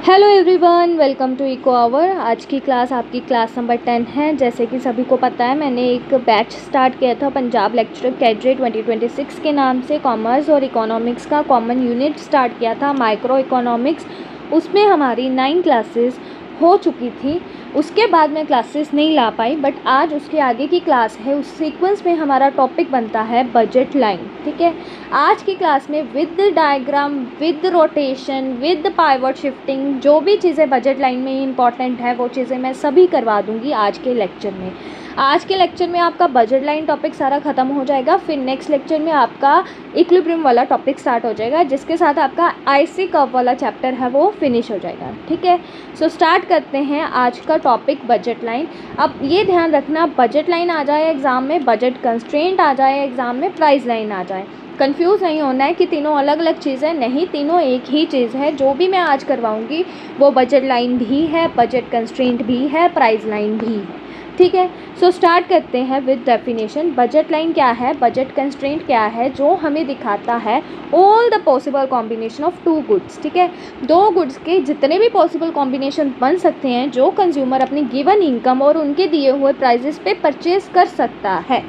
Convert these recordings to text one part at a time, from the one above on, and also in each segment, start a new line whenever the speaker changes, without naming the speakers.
Hello everyone, welcome to eco hour. आज की class आपकी क्लास नंबर 10 है। जैसे कि सभी को पता है, मैंने एक बैच स्टार्ट किया था पंजाब लेक्चरर कैडरे 2026 के नाम से। कॉमर्स और इकोनॉमिक्स का कॉमन यूनिट स्टार्ट किया था, माइक्रो इकोनॉमिक्स। उसमें हमारी 9 क्लासेस हो चुकी थी। उसके बाद मैं क्लासेस नहीं ला पाई, बट आज उसके आगे की क्लास है। उस सीक्वेंस में हमारा टॉपिक बनता है बजट लाइन। ठीक है, आज की क्लास में with diagram, with rotation, with pivot shifting, जो भी चीज़ें बजट लाइन में इंपॉर्टेंट है वो चीज़ें मैं सभी करवा दूंगी आज के लेक्चर में। आज के लेक्चर में आपका बजट लाइन टॉपिक सारा ख़त्म हो जाएगा। फिर नेक्स्ट लेक्चर में आपका इक्विलिब्रियम वाला टॉपिक स्टार्ट हो जाएगा, जिसके साथ आपका आईसी कर्व वाला चैप्टर है वो फिनिश हो जाएगा। ठीक है, सो स्टार्ट करते हैं आज का टॉपिक बजट लाइन। अब ये ध्यान रखना, बजट लाइन आ जाए एग्ज़ाम में, बजट कंस्ट्रेंट आ जाए एग्ज़ाम में, प्राइस लाइन आ जाए। कंफ्यूज नहीं होना है कि तीनों अलग अलग चीज़ें, नहीं, तीनों एक ही चीज़ है। जो भी मैं आज करवाऊंगी वो बजट लाइन भी है, बजट कंस्ट्रेंट भी है, प्राइस लाइन भी है। ठीक है, सो स्टार्ट करते हैं विद डेफिनेशन। बजट लाइन क्या है, बजट कंस्ट्रेंट क्या है? जो हमें दिखाता है all the possible combination of two goods. ठीक है, दो गुड्स के जितने भी पॉसिबल कॉम्बिनेशन बन सकते हैं जो कंज्यूमर अपनी गिवन इनकम और उनके दिए हुए प्राइजेस पे परचेज कर सकता है,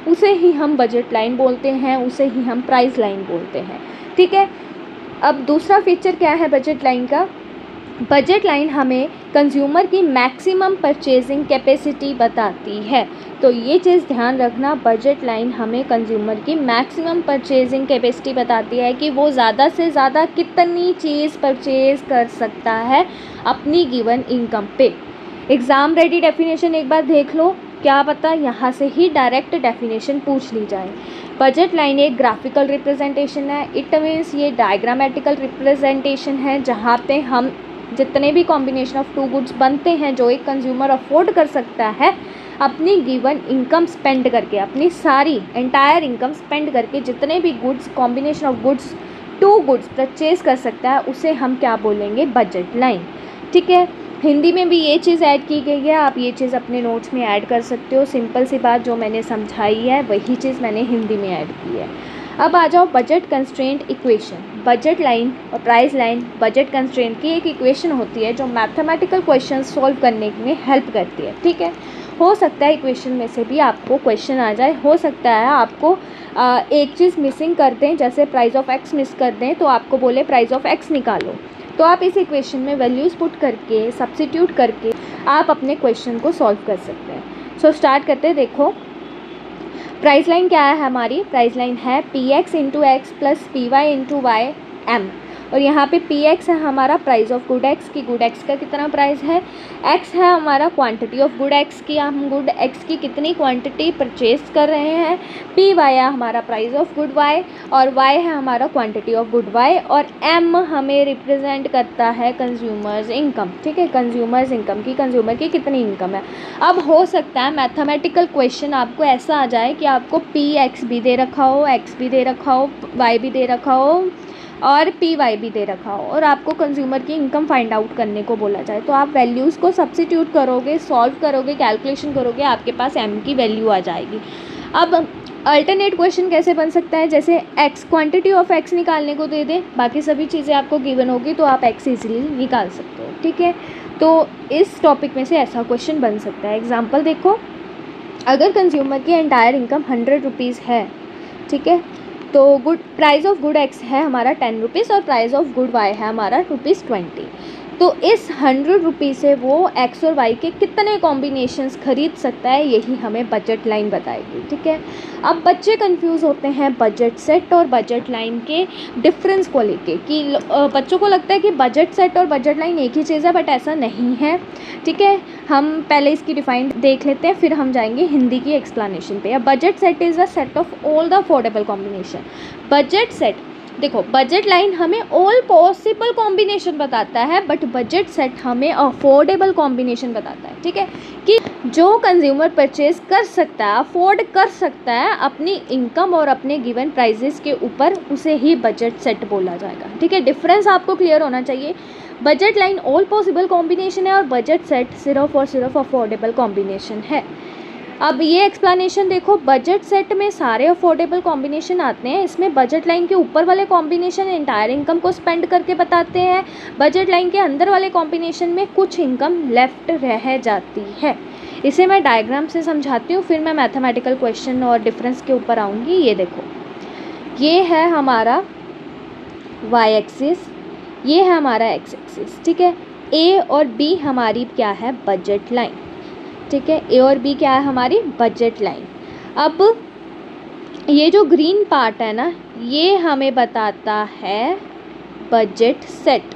उसे ही हम बजट लाइन बोलते हैं, उसे ही हम प्राइस लाइन बोलते हैं। ठीक है, अब दूसरा फीचर क्या है बजट लाइन का? बजट लाइन हमें कंज्यूमर की मैक्सिमम परचेजिंग कैपेसिटी बताती है। तो ये चीज़ ध्यान रखना, बजट लाइन हमें कंज्यूमर की मैक्सिमम परचेजिंग कैपेसिटी बताती है कि वो ज़्यादा से ज़्यादा कितनी चीज़ परचेज कर सकता है अपनी गिवन इनकम पे। एग्ज़ाम रेडी डेफिनेशन एक बार देख लो, क्या पता यहाँ से ही डायरेक्ट डेफिनेशन पूछ ली जाए। बजट लाइन एक ग्राफिकल रिप्रेजेंटेशन है। इट मीन्स ये डायग्रामेटिकल रिप्रेजेंटेशन है, जहाँ पे हम जितने भी कॉम्बिनेशन ऑफ टू गुड्स बनते हैं जो एक कंज्यूमर अफोर्ड कर सकता है अपनी गिवन इनकम स्पेंड करके, अपनी सारी एंटायर इनकम स्पेंड करके, जितने भी goods, combination of goods, two goods purchase कर सकता है, उसे हम क्या बोलेंगे? Budget line. ठीक है, हिंदी में भी ये चीज़ ऐड की गई है, आप ये चीज़ अपने नोट्स में ऐड कर सकते हो। सिंपल सी बात, जो मैंने समझाई है वही चीज़ मैंने हिंदी में ऐड की है। अब आ जाओ budget constraint equation. Budget line और प्राइस लाइन, बजट कंस्ट्रेंट की एक इक्वेशन होती है जो मैथमेटिकल क्वेश्चन सॉल्व करने में हेल्प करती है। ठीक है, हो सकता है इक्वेशन में से भी आपको क्वेश्चन आ जाए, हो सकता है आपको एक चीज़ मिसिंग कर दें, जैसे प्राइस ऑफ एक्स मिस कर दें तो आपको बोले प्राइस ऑफ एक्स निकालो, तो आप इस इक्वेशन में वैल्यूज़ पुट करके, सब्स्टिट्यूट करके आप अपने क्वेश्चन को सॉल्व कर सकते हैं। सो स्टार्ट करते हैं। देखो, प्राइस लाइन क्या है हमारी? प्राइस लाइन है P X into X plus P Y into Y M. और यहाँ पे पी एक्स है हमारा प्राइस ऑफ गुड एक्स की, गुड एक्स का कितना प्राइस है, एक्स है हमारा क्वांटिटी ऑफ गुड एक्स की, हम गुड एक्स की कितनी क्वांटिटी परचेज कर रहे हैं। पी वाई है हमारा प्राइस ऑफ गुड वाई, और वाई है हमारा क्वांटिटी ऑफ गुड वाई, और एम हमें रिप्रेजेंट करता है कंज्यूमर्स इनकम। ठीक है, कंज्यूमर्स इनकम की, कंज्यूमर की कितनी इनकम है। अब हो सकता है मैथमेटिकल क्वेश्चन आपको ऐसा आ जाए कि आपको पी एक्स भी दे रखा हो, एक्स भी दे रखा हो, वाई भी दे रखा हो और पी वाई भी दे रखा हो, और आपको कंज्यूमर की इनकम फाइंड आउट करने को बोला जाए, तो आप वैल्यूज़ को सब्स्टिट्यूट करोगे, सॉल्व करोगे, कैलकुलेशन करोगे, आपके पास एम की वैल्यू आ जाएगी। अब अल्टरनेट क्वेश्चन कैसे बन सकता है? जैसे एक्स, क्वांटिटी ऑफ एक्स निकालने को दे दें, बाकी सभी चीज़ें आपको गिवन होगी तो आप एक्स ईजिली निकाल सकते हो। ठीक है, तो इस टॉपिक में से ऐसा क्वेश्चन बन सकता है। एग्जाम्पल देखो, अगर कंज्यूमर की एंटायर इनकम 100 रुपीज़ है, ठीक है, तो good price of good x है हमारा 10 रुपीज़ और प्राइस ऑफ गुड वाई है हमारा ₹20। तो इस 100 रुपीज़ से वो एक्स और वाई के कितने कॉम्बिनेशंस खरीद सकता है, यही हमें बजट लाइन बताएगी। ठीक है, अब बच्चे कंफ्यूज होते हैं बजट सेट और बजट लाइन के डिफरेंस को लेके, कि बच्चों को लगता है कि बजट सेट और बजट लाइन एक ही चीज़ है, बट ऐसा नहीं है। ठीक है, हम पहले इसकी डिफाइन देख लेते हैं, फिर हम जाएंगे हिंदी की एक्सप्लेनेशन पे। अब budget set is a set of all the affordable combination. Budget set, देखो, बजट लाइन हमें ऑल पॉसिबल कॉम्बिनेशन बताता है, बट बजट सेट हमें अफोर्डेबल कॉम्बिनेशन बताता है। ठीक है, कि जो कंज्यूमर परचेज कर सकता है, अफोर्ड कर सकता है अपनी इनकम और अपने गिवन प्राइजेस के ऊपर, उसे ही बजट सेट बोला जाएगा। ठीक है, डिफरेंस आपको क्लियर होना चाहिए। Budget line all possible combination है और बजट सेट सिर्फ और सिर्फ अफोर्डेबल कॉम्बिनेशन है। अब ये एक्सप्लेनेशन देखो, बजट सेट में सारे अफोर्डेबल कॉम्बिनेशन आते हैं, इसमें बजट लाइन के ऊपर वाले कॉम्बिनेशन एंटायर इनकम को स्पेंड करके बताते हैं, बजट लाइन के अंदर वाले कॉम्बिनेशन में कुछ इनकम लेफ्ट रह जाती है। इसे मैं डायग्राम से समझाती हूँ, फिर मैं मैथमेटिकल क्वेश्चन और डिफरेंस के ऊपर आऊँगी। ये देखो, ये है हमारा वाई एक्सिस, ये है हमारा एक्स एक्सिस, ठीक है। ए और बी हमारी क्या है, बजट लाइन, ठीक है। ए और बी क्या है हमारी बजट लाइन। अब ये जो ग्रीन पार्ट है ना, ये हमें बताता है बजट सेट,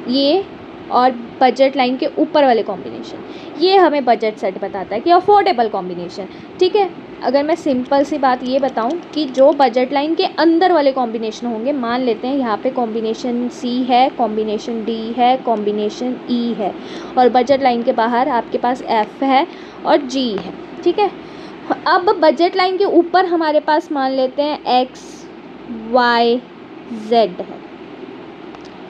ये और बजट लाइन के ऊपर वाले कॉम्बिनेशन, ये हमें बजट सेट बताता है कि अफोर्डेबल कॉम्बिनेशन, ठीक है। अगर मैं सिंपल सी बात ये बताऊं कि जो बजट लाइन के अंदर वाले कॉम्बिनेशन होंगे, मान लेते हैं यहाँ पे कॉम्बिनेशन सी है, कॉम्बिनेशन डी है, कॉम्बिनेशन ई है, और बजट लाइन के बाहर आपके पास एफ है और जी है, ठीक है। अब बजट लाइन के ऊपर हमारे पास मान लेते हैं एक्स वाई जेड है,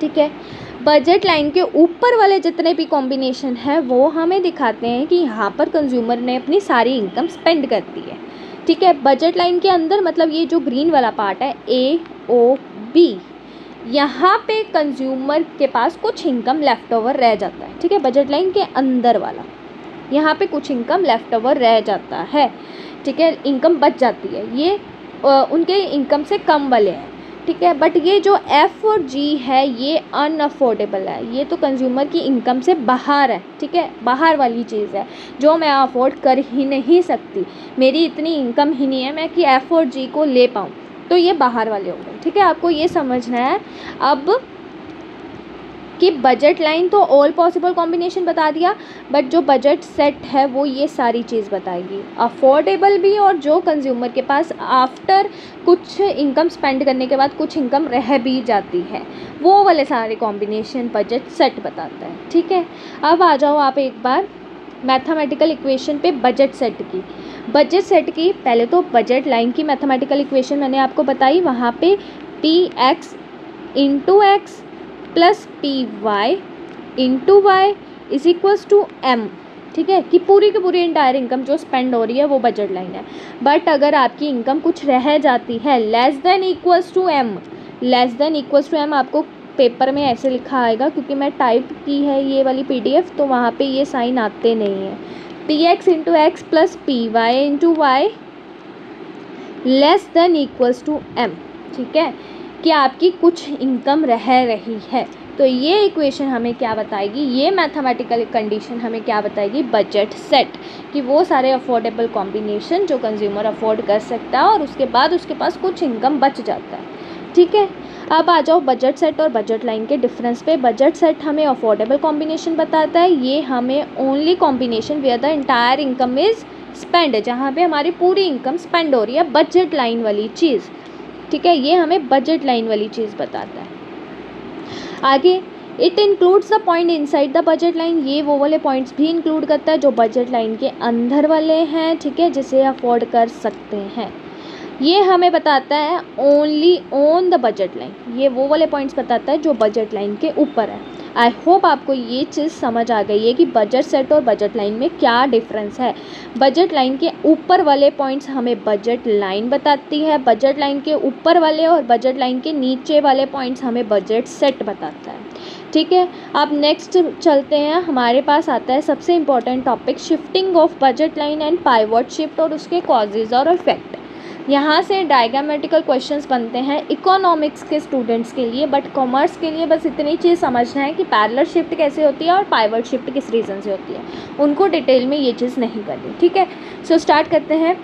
ठीक है। बजट लाइन के ऊपर वाले जितने भी कॉम्बिनेशन है वो हमें दिखाते हैं कि यहाँ पर कंज्यूमर ने अपनी सारी इनकम स्पेंड कर दी है, ठीक है। बजट लाइन के अंदर मतलब ये जो ग्रीन वाला पार्ट है ए ओ बी, यहाँ पे कंज्यूमर के पास कुछ इनकम लेफ्ट ओवर रह जाता है, ठीक है। बजट लाइन के अंदर वाला, यहाँ पे कुछ इनकम लेफ्ट ओवर रह जाता है, ठीक है, इनकम बच जाती है, ये उनके इनकम से कम वाले हैं, ठीक है। बट ये जो एफ़ और जी है ये अनअफोर्डेबल है, ये तो कंज्यूमर की इनकम से बाहर है, ठीक है, बाहर वाली चीज़ है जो मैं अफोर्ड कर ही नहीं सकती, मेरी इतनी इनकम ही नहीं है मैं कि एफ़ और जी को ले पाऊँ, तो ये बाहर वाले हो गए, ठीक है। आपको ये समझना है अब कि बजट लाइन तो ऑल पॉसिबल कॉम्बिनेशन बता दिया, बट जो बजट सेट है वो ये सारी चीज़ बताएगी, अफोर्डेबल भी और जो कंज्यूमर के पास आफ्टर कुछ इनकम स्पेंड करने के बाद कुछ इनकम रह भी जाती है, वो वाले सारे कॉम्बिनेशन बजट सेट बताता है, ठीक है। अब आ जाओ आप एक बार मैथमेटिकल इक्वेशन पे बजट सेट की। बजट सेट की पहले तो बजट लाइन की मैथमेटिकल इक्वेशन मैंने आपको बताई, वहाँ पे P X into X plus P Y into Y is equals to M, ठीक है, कि पूरी की पूरी इंटायर इनकम जो स्पेंड हो रही है वो बजट लाइन है। बट अगर आपकी इनकम कुछ रह जाती है less than equals to M, less than equals to M आपको पेपर में ऐसे लिखा आएगा, क्योंकि मैं टाइप की है ये वाली पीडीएफ, तो वहाँ पे ये साइन आते नहीं है, P X into X plus P Y into Y less than equals to M, ठीक है, कि आपकी कुछ इनकम रह रही है। तो ये इक्वेशन हमें क्या बताएगी, ये मैथमेटिकल कंडीशन हमें क्या बताएगी, बजट सेट, कि वो सारे अफोर्डेबल कॉम्बिनेशन जो कंज्यूमर अफोर्ड कर सकता है और उसके बाद उसके पास कुछ इनकम बच जाता है, ठीक है। अब आ जाओ बजट सेट और बजट लाइन के डिफरेंस पे। बजट सेट हमें अफोर्डेबल कॉम्बिनेशन बताता है, ये हमें only combination where the entire income is spend, जहाँ पे हमारी पूरी इनकम स्पेंड हो रही है, बजट लाइन वाली चीज़, ठीक है, ये हमें बजट लाइन वाली चीज़ बताता है। आगे it includes the point inside the budget line, ये वो वाले पॉइंट्स भी इंक्लूड करता है जो बजट लाइन के अंदर वाले हैं, ठीक है, जिसे अफोर्ड कर सकते हैं। ये हमें बताता है only on the budget line, ये वो वाले पॉइंट्स बताता है जो बजट लाइन के ऊपर है। आई होप आपको ये चीज़ समझ आ गई है कि बजट सेट और बजट लाइन में क्या डिफरेंस है। बजट लाइन के ऊपर वाले पॉइंट्स हमें बजट लाइन बताती है, बजट लाइन के ऊपर वाले और बजट लाइन के नीचे वाले पॉइंट्स हमें बजट सेट बताता है, ठीक है। अब नेक्स्ट चलते हैं, हमारे पास आता है सबसे important topic shifting of budget line and pivot shift और उसके कॉजेज और इफेक्ट। यहाँ से डायग्रामेटिकल क्वेश्चंस बनते हैं इकोनॉमिक्स के स्टूडेंट्स के लिए, बट कॉमर्स के लिए बस इतनी चीज़ समझना है कि पैरेलल शिफ्ट कैसे होती है और पाइवट शिफ्ट किस रीज़न से होती है, उनको डिटेल में ये चीज़ नहीं करनी, ठीक है। सो स्टार्ट करते हैं।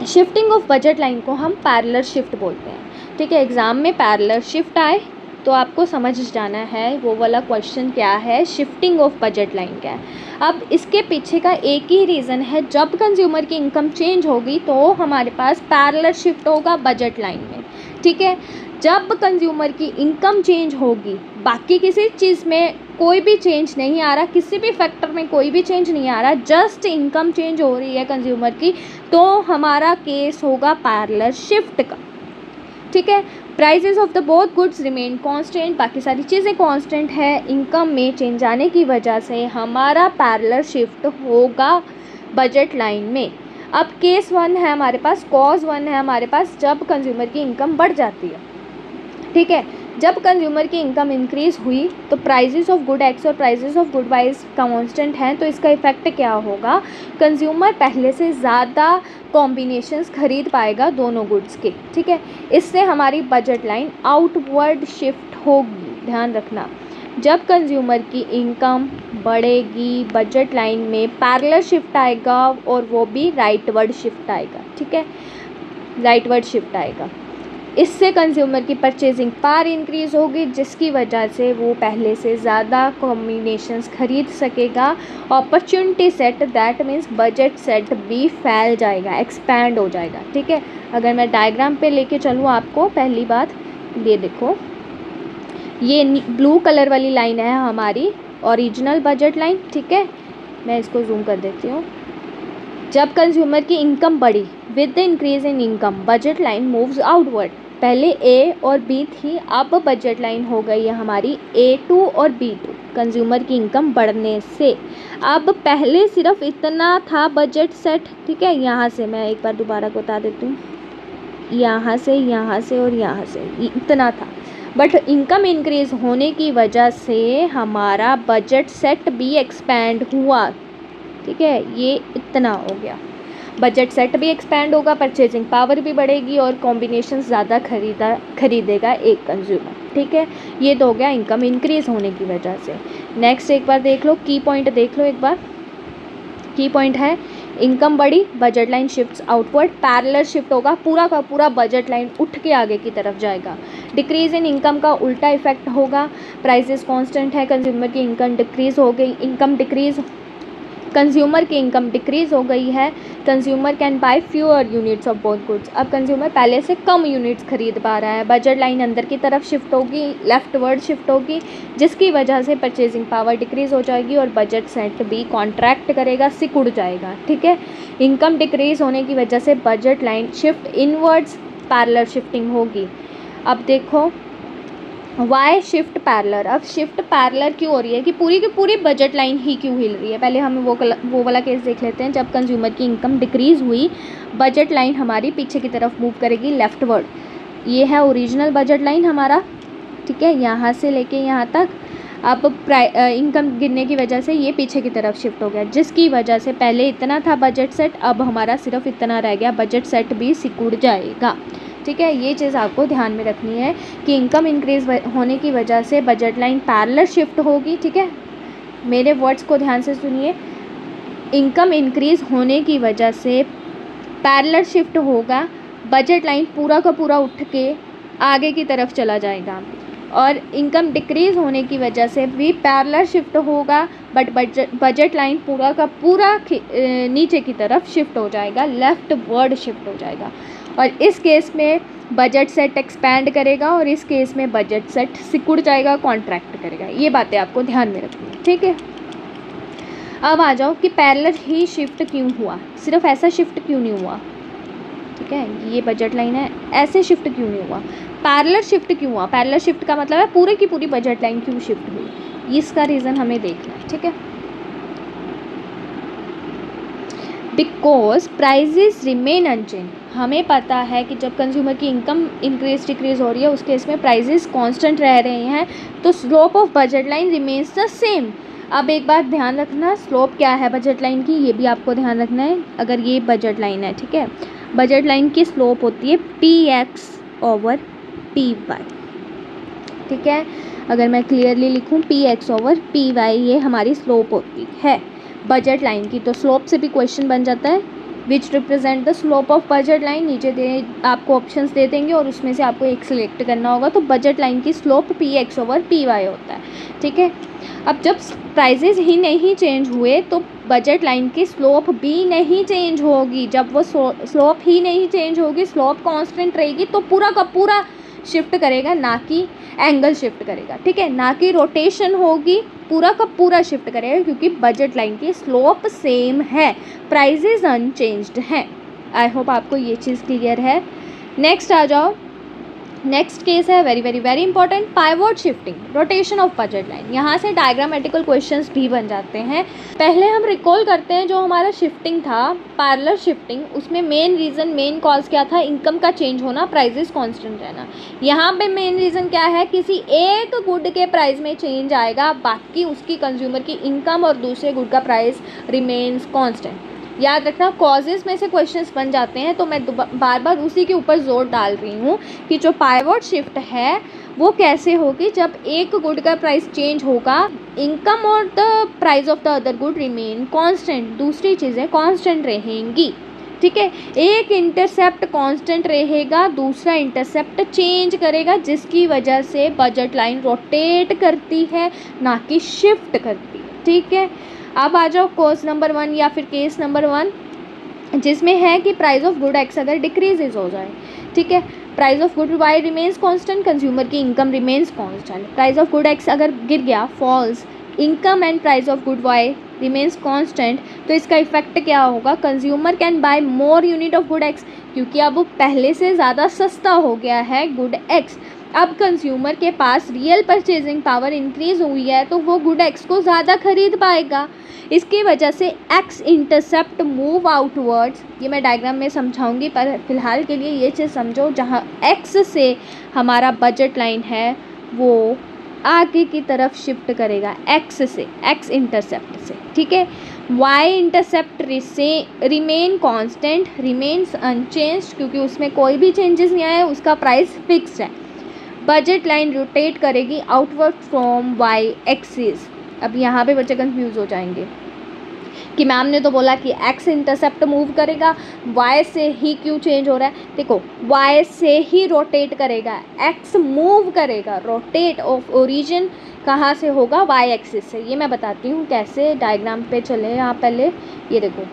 शिफ्टिंग ऑफ बजट लाइन को हम पैरेलल शिफ्ट बोलते हैं, ठीक है। एग्ज़ाम में पैरेलल शिफ्ट आए तो आपको समझ जाना है वो वाला क्वेश्चन क्या है, शिफ्टिंग ऑफ बजट लाइन क्या है। अब इसके पीछे का एक ही रीज़न है, जब कंज्यूमर की इनकम चेंज होगी तो हमारे पास पैरेलल शिफ्ट होगा बजट लाइन में, ठीक है। जब कंज्यूमर की इनकम चेंज होगी, बाकी किसी चीज़ में कोई भी चेंज नहीं आ रहा, किसी भी फैक्टर में कोई भी चेंज नहीं आ रहा, जस्ट इनकम चेंज हो रही है कंज्यूमर की, तो हमारा केस होगा पैरेलल शिफ्ट का, ठीक है। Prices of the both goods remain constant, बाकी सारी चीज़ें कांस्टेंट है, इनकम में चेंज आने की वजह से हमारा पैरेलल शिफ्ट होगा बजट लाइन में। अब केस 1 है हमारे पास, कॉज 1 है हमारे पास, जब कंज्यूमर की इनकम बढ़ जाती है, ठीक है। जब कंज्यूमर की इनकम इंक्रीज़ हुई तो प्राइजेस ऑफ गुड एक्स और prices of good Y constant हैं, तो इसका इफेक्ट क्या होगा, कंज्यूमर पहले से ज़्यादा कॉम्बिनेशंस खरीद पाएगा दोनों गुड्स के, ठीक है। इससे हमारी बजट लाइन आउटवर्ड शिफ्ट होगी, ध्यान रखना। जब कंज्यूमर की इनकम बढ़ेगी बजट लाइन में पैरेलल शिफ्ट आएगा, और वो भी राइटवर्ड शिफ्ट आएगा, ठीक है, राइटवर्ड शिफ्ट आएगा। इससे कंज्यूमर की परचेजिंग पावर इंक्रीज़ होगी, जिसकी वजह से वो पहले से ज़्यादा कॉम्बिनेशंस खरीद सकेगा। Opportunity set, that means budget set भी फैल जाएगा, एक्सपैंड हो जाएगा, ठीक है। अगर मैं डायग्राम पे लेके चलूँ आपको, पहली बात ये देखो, ये ब्लू कलर वाली लाइन है हमारी ओरिजिनल बजट लाइन, ठीक है। मैं इसको जूम कर देती हूँ। जब कंज्यूमर की इनकम बढ़ी, with the increase in income budget line moves outward. पहले ए और बी थी, अब बजट लाइन हो गई है हमारी A2 और B2, कंज्यूमर की इनकम बढ़ने से। अब पहले सिर्फ इतना था बजट सेट, ठीक है। यहाँ से मैं एक बार दोबारा बता देती हूँ, यहाँ से और यहाँ से इतना था, बट इनकम इंक्रीज होने की वजह से हमारा बजट सेट भी एक्सपैंड हुआ, ठीक है। ये इतना हो गया, बजट सेट भी एक्सपैंड होगा, परचेजिंग पावर भी बढ़ेगी और कॉम्बिनेशन ज़्यादा खरीदेगा एक कंज्यूमर, ठीक है। ये तो हो गया इनकम इंक्रीज़ होने की वजह से। नेक्स्ट एक बार देख लो, की पॉइंट देख लो एक बार। की पॉइंट है, इनकम बढ़ी, budget line shifts outward, parallel shift होगा, पूरा का पूरा बजट लाइन उठ के आगे की तरफ जाएगा। डिक्रीज़ इन इनकम का उल्टा इफेक्ट होगा, प्राइसेस कांस्टेंट है, कंज्यूमर की इनकम डिक्रीज़ हो गई, कंज्यूमर की इनकम डिक्रीज़ हो गई है। Consumer can bye fewer units of both goods, अब कंज्यूमर पहले से कम यूनिट्स खरीद पा रहा है। बजट लाइन अंदर की तरफ शिफ्ट होगी, लेफ्टवर्ड शिफ्ट होगी, जिसकी वजह से परचेजिंग पावर डिक्रीज़ हो जाएगी और बजट सेट भी कॉन्ट्रैक्ट करेगा, सिकुड़ जाएगा, ठीक है। इनकम डिक्रीज़ होने की वजह से budget line shift inwards, parallel shifting होगी। अब देखो वाई शिफ्ट पैरेलल, अब शिफ्ट पैरेलल क्यों हो रही है कि पूरी की पूरी बजट लाइन ही क्यों हिल रही है। पहले हमें वो वाला केस देख लेते हैं, जब कंज्यूमर की इनकम डिक्रीज़ हुई बजट लाइन हमारी पीछे की तरफ मूव करेगी, लेफ्टवर्ड। ये है ओरिजिनल बजट लाइन हमारा, ठीक है, यहाँ से लेके यहाँ तक। अब इनकम गिरने की वजह से ये पीछे की तरफ शिफ्ट हो गया, जिसकी वजह से पहले इतना था बजट सेट, अब हमारा सिर्फ इतना रह गया, बजट सेट भी सिकुड़ जाएगा, ठीक है। ये चीज़ आपको ध्यान में रखनी है कि इनकम इंक्रीज होने की वजह से बजट लाइन पैरेलल शिफ्ट होगी, ठीक है। मेरे वर्ड्स को ध्यान से सुनिए, इनकम इंक्रीज होने की वजह से पैरेलल शिफ्ट होगा, बजट लाइन पूरा का पूरा उठ के आगे की तरफ चला जाएगा, और इनकम डिक्रीज होने की वजह से भी पैरेलल शिफ्ट होगा, बट बजट लाइन पूरा का पूरा नीचे की तरफ शिफ्ट हो जाएगा, लेफ्ट वर्ड शिफ्ट हो जाएगा। और इस केस में बजट सेट एक्सपैंड करेगा और इस केस में बजट सेट सिकुड़ जाएगा, कॉन्ट्रैक्ट करेगा। ये बातें आपको ध्यान में रखनी है, ठीक है। अब आ जाओ कि पैरेलल ही शिफ्ट क्यों हुआ, सिर्फ ऐसा शिफ्ट क्यों नहीं हुआ, ठीक है। ये बजट लाइन है, ऐसे शिफ्ट क्यों नहीं हुआ, पैरेलल शिफ्ट क्यों हुआ। पैरेलल शिफ्ट का मतलब है पूरे की पूरी बजट लाइन क्यों शिफ्ट हुई, इसका रीज़न हमें देखना है, ठीक है। बिकॉज प्राइजेस रिमेन अनचेंज, हमें पता है कि जब कंज्यूमर की इनकम इंक्रीज डिक्रीज हो रही है उस केस में प्राइजेस कांस्टेंट रह रहे हैं, तो slope of budget line remains the same. अब एक बात ध्यान रखना, स्लोप क्या है बजट लाइन की, ये भी आपको ध्यान रखना है। अगर ये बजट लाइन है, ठीक है, बजट लाइन की स्लोप होती है px ओवर py, ठीक है। अगर मैं क्लियरली लिखूँ px ओवर py, ये हमारी स्लोप होती है बजट लाइन की। तो स्लोप से भी क्वेश्चन बन जाता है, which represent the slope of budget line. नीचे आपको ऑप्शंस दे देंगे और उसमें से आपको एक सिलेक्ट करना होगा। तो बजट लाइन की स्लोप px ओवर py होता है, ठीक है। अब जब प्राइजेज ही नहीं चेंज हुए तो बजट लाइन की स्लोप भी नहीं चेंज होगी। जब वो स्लोप ही नहीं चेंज होगी, स्लोप कांस्टेंट रहेगी, तो पूरा का पूरा शिफ्ट करेगा, ना कि एंगल शिफ्ट करेगा, ठीक है, ना कि रोटेशन होगी, पूरा का पूरा शिफ्ट करेगा, क्योंकि बजट लाइन की स्लोप सेम है, प्राइजेज अनचेंज्ड हैं। आई होप आपको ये चीज़ क्लियर है। नेक्स्ट आ जाओ, नेक्स्ट केस है very very very important, pivot shifting, rotation of budget line. यहाँ से डायग्रामेटिकल क्वेश्चंस भी बन जाते हैं। पहले हम रिकॉल करते हैं जो हमारा शिफ्टिंग था, पैरेलल शिफ्टिंग, उसमें मेन रीज़न, मेन कॉज क्या था, इनकम का चेंज होना, प्राइजेस कांस्टेंट रहना। यहाँ पे मेन रीज़न क्या है, किसी एक गुड के प्राइस में चेंज आएगा, बाकी उसकी कंज्यूमर की इनकम और दूसरे गुड का प्राइस रिमेन्स कांस्टेंट। याद रखना, कॉजेज़ में से क्वेश्चंस बन जाते हैं, तो मैं बार बार उसी के ऊपर जोर डाल रही हूँ कि जो पाइवोट शिफ्ट है वो कैसे होगी, जब एक गुड का प्राइस चेंज होगा, इनकम और the price of the other good remain constant, दूसरी चीज़ें कांस्टेंट रहेंगी। ठीक है, एक इंटरसेप्ट कांस्टेंट रहेगा, दूसरा इंटरसेप्ट चेंज करेगा, जिसकी वजह से बजट लाइन रोटेट करती है, ना कि शिफ्ट करती है। ठीक है, अब आ जाओ कोर्स नंबर 1 या फिर केस नंबर 1, जिसमें है कि प्राइस ऑफ गुड एक्स अगर डिक्रीजेज हो जाए। ठीक है, price of good Y remains constant, consumer की income remains constant. Price of good X अगर गिर गया, falls, income and price of good Y remains constant, तो इसका इफेक्ट क्या होगा, consumer can buy more unit of good X, क्योंकि अब पहले से ज़्यादा सस्ता हो गया है गुड एक्स। अब कंज्यूमर के पास रियल परचेजिंग पावर इंक्रीज हुई है, तो वो गुड एक्स को ज़्यादा खरीद पाएगा। इसकी वजह से एक्स इंटरसेप्ट मूव आउटवर्ड्स, ये मैं डायग्राम में समझाऊंगी, पर फिलहाल के लिए ये चीज़ समझो, जहाँ एक्स से हमारा बजट लाइन है वो आगे की तरफ शिफ्ट करेगा, एक्स से, एक्स इंटरसेप्ट से। ठीक है, Y intercept remain constant, remains unchanged, क्योंकि उसमें कोई भी चेंजेस नहीं आया, उसका प्राइस फिक्स है। बजट लाइन रोटेट करेगी आउटवर्ड फ्रॉम वाई एक्सिस। अब यहाँ पे बच्चे कंफ्यूज हो जाएंगे कि मैम ने तो बोला कि एक्स इंटरसेप्ट मूव करेगा, वाई से ही क्यों चेंज हो रहा है। देखो, वाई से ही रोटेट करेगा, एक्स मूव करेगा, रोटेट ऑफ ओरिजिन कहाँ से होगा, वाई एक्सिस से। ये मैं बताती हूँ कैसे, डायग्राम पे चले यहाँ पहले, ये देखो।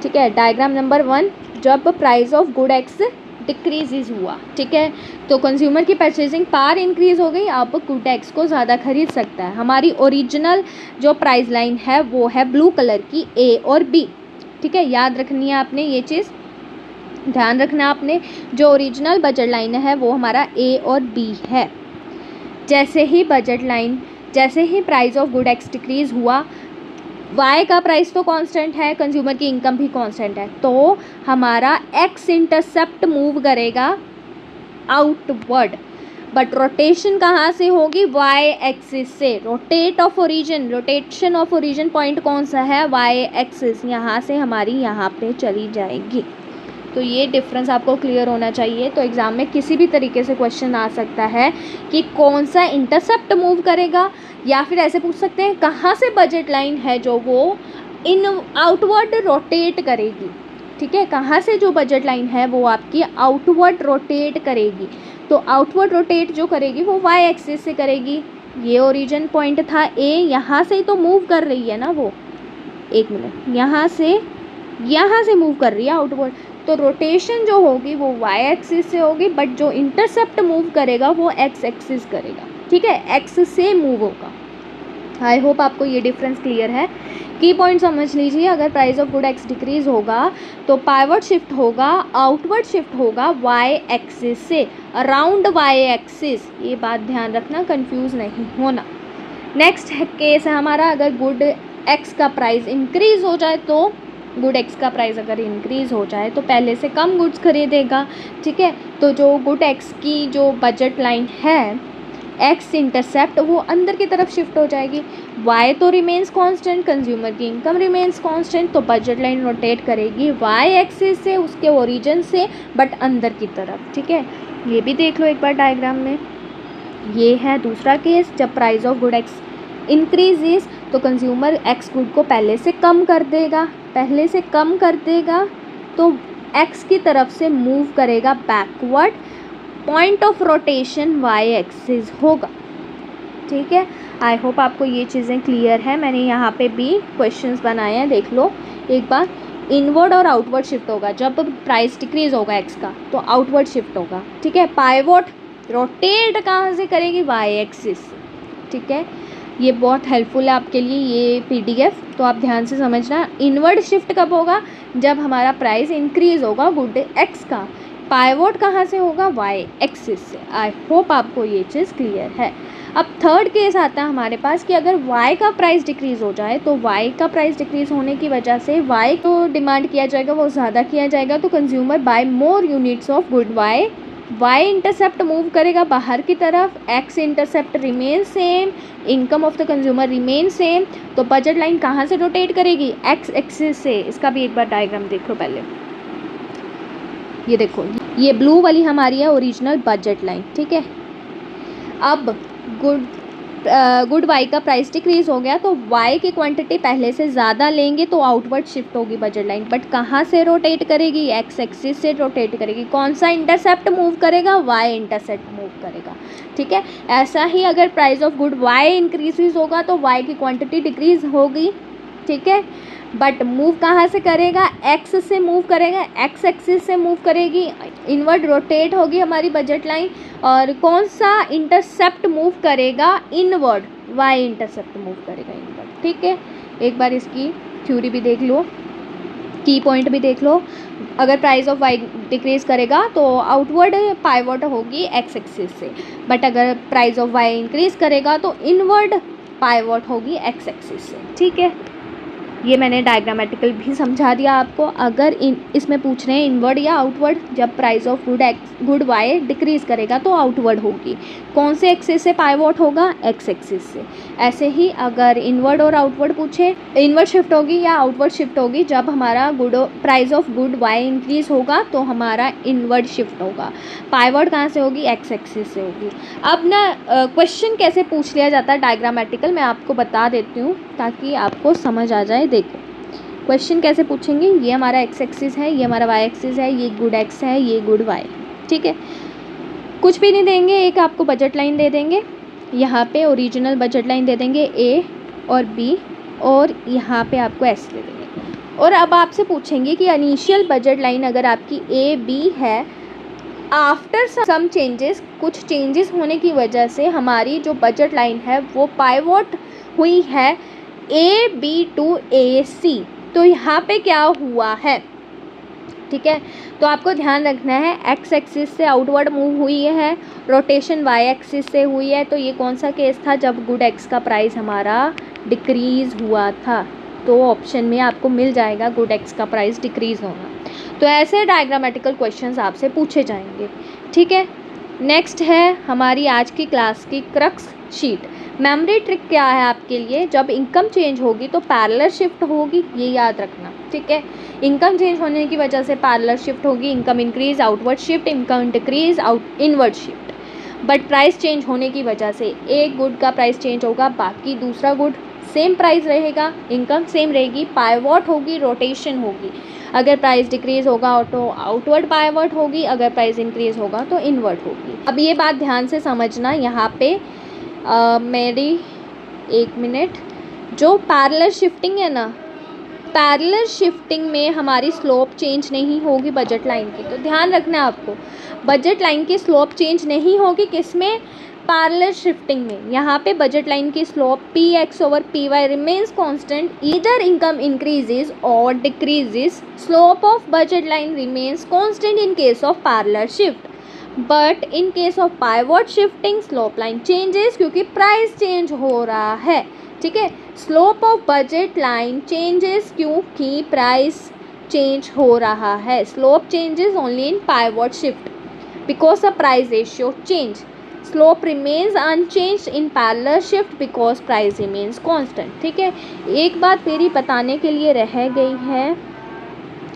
ठीक है, डायग्राम नंबर 1, जब price of good X decrease हुआ, ठीक है, तो कंज्यूमर की परचेजिंग पावर इंक्रीज हो गई, अब गुड एक्स को ज़्यादा खरीद सकता है। हमारी ओरिजिनल जो प्राइस लाइन है वो है ब्लू कलर की, ए और बी। ठीक है, याद रखनी है आपने ये चीज़, ध्यान रखना आपने, जो ओरिजिनल बजट लाइन है वो हमारा ए और बी है। जैसे ही बजट लाइन, जैसे ही price of good X decrease हुआ, वाई का प्राइस तो कांस्टेंट है, कंज्यूमर की इनकम भी कांस्टेंट है, तो हमारा एक्स इंटरसेप्ट मूव करेगा आउटवर्ड, बट रोटेशन कहाँ से होगी, वाई एक्सिस से। Rotate of origin, rotation of origin point कौन सा है, वाई एक्सिस, यहाँ से हमारी यहाँ पे चली जाएगी। तो ये डिफरेंस आपको क्लियर होना चाहिए। तो एग्ज़ाम में किसी भी तरीके से क्वेश्चन आ सकता है कि कौन सा इंटरसेप्ट मूव करेगा, या फिर ऐसे पूछ सकते हैं कहाँ से बजट लाइन है जो वो इन आउटवर्ड रोटेट करेगी। ठीक है, कहाँ से जो बजट लाइन है वो आपकी आउटवर्ड रोटेट करेगी, तो आउटवर्ड रोटेट जो करेगी वो वाई एक्सिस से करेगी। ये ओरिजिन पॉइंट था ए, यहाँ से तो मूव कर रही है ना वो, एक मिनट, यहाँ से मूव कर रही है आउटवर्ड, तो रोटेशन जो होगी वो वाई एक्सिस से होगी, बट जो इंटरसेप्ट मूव करेगा वो एक्स एक्सिस करेगा। ठीक है, एक्स से मूव होगा। आई होप आपको ये डिफरेंस क्लियर है। की पॉइंट समझ लीजिए, अगर price of good X decrease होगा तो पाइवट शिफ्ट होगा, आउटवर्ड शिफ्ट होगा वाई एक्सिस से अराउंड वाई एक्सिस। ये बात ध्यान रखना, कंफ्यूज नहीं होना। नेक्स्ट केस है हमारा, अगर गुड एक्स का प्राइस इंक्रीज हो जाए, तो गुड एक्स का प्राइस अगर इंक्रीज़ हो जाए तो पहले से कम गुड्स खरीदेगा। ठीक है, तो जो गुड एक्स की जो बजट लाइन है, एक्स इंटरसेप्ट, वो अंदर की तरफ शिफ्ट हो जाएगी। वाई तो रिमेन्स कांस्टेंट, कंज्यूमर की इनकम रिमेन्स कांस्टेंट, तो बजट लाइन रोटेट करेगी वाई एक्सिस से, उसके ओरिजिन से, बट अंदर की तरफ। ठीक है, ये भी देख लो एक बार डायग्राम में। ये है दूसरा केस, जब price of good x increases तो कंज्यूमर एक्स गुड को पहले से कम कर देगा, तो एक्स की तरफ से मूव करेगा backward, point of rotation Y axis होगा। ठीक है, आई होप आपको ये चीज़ें क्लियर है। मैंने यहाँ पे भी क्वेश्चंस बनाए हैं, देख लो एक बार। इनवर्ड और आउटवर्ड शिफ्ट होगा, जब प्राइस डिक्रीज होगा एक्स का तो आउटवर्ड शिफ्ट होगा। ठीक है, पाइवोट रोटेट कहाँ से करेगी, वाई एक्सिस। ठीक है, ये बहुत हेल्पफुल है आपके लिए ये पीडीएफ, तो आप ध्यान से समझना। इनवर्ड शिफ्ट कब होगा, जब हमारा प्राइस इंक्रीज होगा गुड एक्स का। पाइवोट कहाँ से होगा, वाई एक्सिस से। आई होप आपको ये चीज़ क्लियर है। अब थर्ड केस आता है हमारे पास कि अगर y का प्राइस डिक्रीज़ हो जाए, तो y का प्राइस डिक्रीज़ होने की वजह से y को डिमांड किया जाएगा, वो ज़्यादा किया जाएगा, तो consumer buy more units of good. y intercept move करेगा बाहर की तरफ, x intercept remain same, income of the consumer remain same. तो बजट लाइन कहाँ से रोटेट करेगी, x एक्सिस से। इसका भी एक बार डायग्राम देख लो पहले। ये देखो, ये ब्लू वाली हमारी है ओरिजिनल बजट लाइन, ठीक है। अब गुड वाई का प्राइस डिक्रीज़ हो गया, तो वाई की क्वांटिटी पहले से ज़्यादा लेंगे तो आउटवर्ड शिफ्ट होगी बजट लाइन, बट कहाँ से रोटेट करेगी, एक्स एक्सिस से रोटेट करेगी। कौन सा इंटरसेप्ट मूव करेगा, वाई इंटरसेप्ट मूव करेगा, ठीक है। ऐसा ही अगर price of good Y increase होगा तो वाई की क्वांटिटी डिक्रीज़ होगी, ठीक है, बट मूव कहाँ से करेगा, एक्स से मूव करेगा, एक्स एक्सिस से मूव करेगी, इनवर्ड रोटेट होगी हमारी बजट लाइन। और कौन सा इंटरसेप्ट मूव करेगा, इनवर्ड, वाई इंटरसेप्ट मूव करेगा इनवर्ड, ठीक है। एक बार इसकी थ्योरी भी देख लो, की पॉइंट भी देख लो। अगर प्राइस ऑफ वाई डिक्रीज करेगा तो आउटवर्ड पाइवोट होगी एक्स एक्सिस से, बट अगर प्राइस ऑफ वाई इंक्रीज करेगा तो इनवर्ड पाइवोट होगी एक्स एक्सिस से, ठीक है। ये मैंने डायग्रामेटिकल भी समझा दिया आपको। अगर इसमें पूछ रहे हैं इनवर्ड या आउटवर्ड, जब price of good Y decrease करेगा तो आउटवर्ड होगी। कौन से एक्सिस से पाइवोट होगा, एक्स एक्सिस से। ऐसे ही अगर इनवर्ड और आउटवर्ड पूछे, इनवर्ड शिफ्ट होगी या आउटवर्ड शिफ्ट होगी, जब हमारा price of good Y increase होगा तो हमारा इनवर्ड शिफ्ट होगा। पाइवोट कहाँ से होगी, एक्स एक्सिस से होगी। अब ना क्वेश्चन कैसे पूछ लिया जाता है डायग्रामेटिकल, मैं आपको बता देती हूँ ताकि आपको समझ आ जाए। देखो क्वेश्चन कैसे पूछेंगे, ये हमारा एक्स एक्सिस है, ये हमारा वाई एक्सिस है, ये गुड एक्स है, ये गुड वाई, ठीक है। कुछ भी नहीं देंगे, एक आपको बजट लाइन दे देंगे, यहाँ पे ओरिजिनल बजट लाइन दे देंगे ए और बी, और यहाँ पे आपको एस दे देंगे। और अब आपसे पूछेंगे कि इनिशियल बजट लाइन अगर आपकी ए बी है, आफ्टर सम चेंजेस, कुछ चेंजेस होने की वजह से हमारी जो बजट लाइन है वो पाइवोट हुई है ए बी टू ए सी। तो यहाँ पे क्या हुआ है, ठीक है। तो आपको ध्यान रखना है, एक्स एक्सिस से आउटवर्ड मूव हुई है, रोटेशन वाई एक्सिस से हुई है। तो ये कौन सा केस था, जब गुड एक्स का प्राइस हमारा डिक्रीज़ हुआ था। तो ऑप्शन में आपको मिल जाएगा गुड एक्स का प्राइस डिक्रीज़ होना। तो ऐसे डायग्रामेटिकल क्वेश्चंस आपसे पूछे जाएंगे, ठीक है। नेक्स्ट है हमारी आज की क्लास की क्रक्स शीट। मेमोरी ट्रिक क्या है आपके लिए, जब इनकम चेंज होगी तो पैरेलल शिफ्ट होगी, ये याद रखना, ठीक है। इनकम चेंज होने की वजह से पैरेलल शिफ्ट होगी, income increase outward shift, income decrease inward shift. But price change होने की वजह से एक गुड का प्राइस चेंज होगा, बाकी दूसरा गुड सेम प्राइस रहेगा, इनकम सेम रहेगी, पाइवोट होगी, रोटेशन होगी। अगर प्राइस डिक्रीज होगा तो आउटवर्ड पाइवोट होगी, अगर प्राइस इंक्रीज होगा तो इनवर्ड होगी। अब ये बात ध्यान से समझना, यहाँ पे मेरी एक मिनट, जो पैरेलल शिफ्टिंग है ना, पैरेलल शिफ्टिंग में हमारी स्लोप चेंज नहीं होगी बजट लाइन की। तो ध्यान रखना है आपको, बजट लाइन की स्लोप चेंज नहीं होगी, किसमें, पैरेलल शिफ्टिंग में। यहाँ पे बजट लाइन की slope P X over P Y remains constant, either income increases और decreases, slope of budget line remains constant in case of parallel shift, but in case of pivot shifting slope line changes, क्योंकि price change हो रहा है, ठीक है। Slope of budget line changes क्योंकि price change हो रहा है। Slope changes only in pivot shift because the price ratio change. Slope remains unchanged in parallel shift because price remains constant, ठीक है। एक बात मेरी बताने के लिए रह गई है,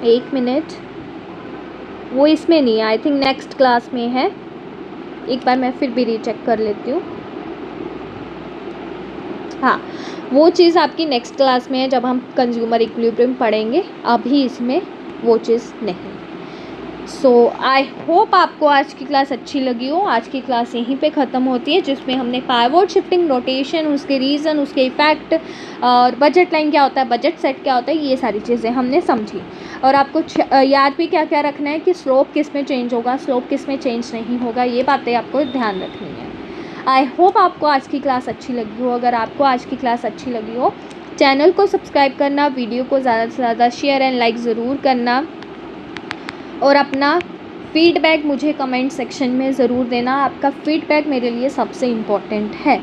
एक मिनट, वो इसमें नहीं है, आई थिंक नेक्स्ट क्लास में है, एक बार मैं फिर भी रीचेक कर लेती हूँ। हाँ, वो चीज़ आपकी नेक्स्ट क्लास में है, जब हम कंज्यूमर इक्विलिब्रियम पढ़ेंगे, अभी इसमें वो चीज़ नहीं। सो आई होप आपको आज की क्लास अच्छी लगी हो। आज की क्लास यहीं पे ख़त्म होती है, जिसमें हमने पाइवोट शिफ्टिंग, रोटेशन, उसके रीज़न, उसके इफ़ेक्ट और बजट लाइन क्या होता है, बजट सेट क्या होता है, ये सारी चीज़ें हमने समझी। और आपको याद भी क्या क्या रखना है कि स्लोप किस में चेंज होगा, स्लोप किस में चेंज नहीं होगा, ये बातें आपको ध्यान रखनी है। आई होप आपको आज की क्लास अच्छी लगी हो। अगर आपको आज की क्लास अच्छी लगी हो, चैनल को सब्सक्राइब करना, वीडियो को ज़्यादा से ज़्यादा शेयर एंड लाइक ज़रूर करना, और अपना फीडबैक मुझे कमेंट सेक्शन में ज़रूर देना, आपका फ़ीडबैक मेरे लिए सबसे इम्पॉर्टेंट है।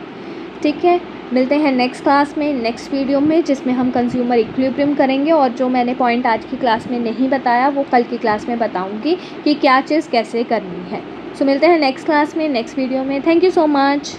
ठीक है, मिलते हैं नेक्स्ट क्लास में, नेक्स्ट वीडियो में, जिसमें हम कंज्यूमर इक्विलिब्रियम करेंगे और जो मैंने पॉइंट आज की क्लास में नहीं बताया वो कल की क्लास में बताऊंगी कि क्या चीज़ कैसे करनी है। सो मिलते हैं नेक्स्ट क्लास में, नेक्स्ट वीडियो में। Thank you so much.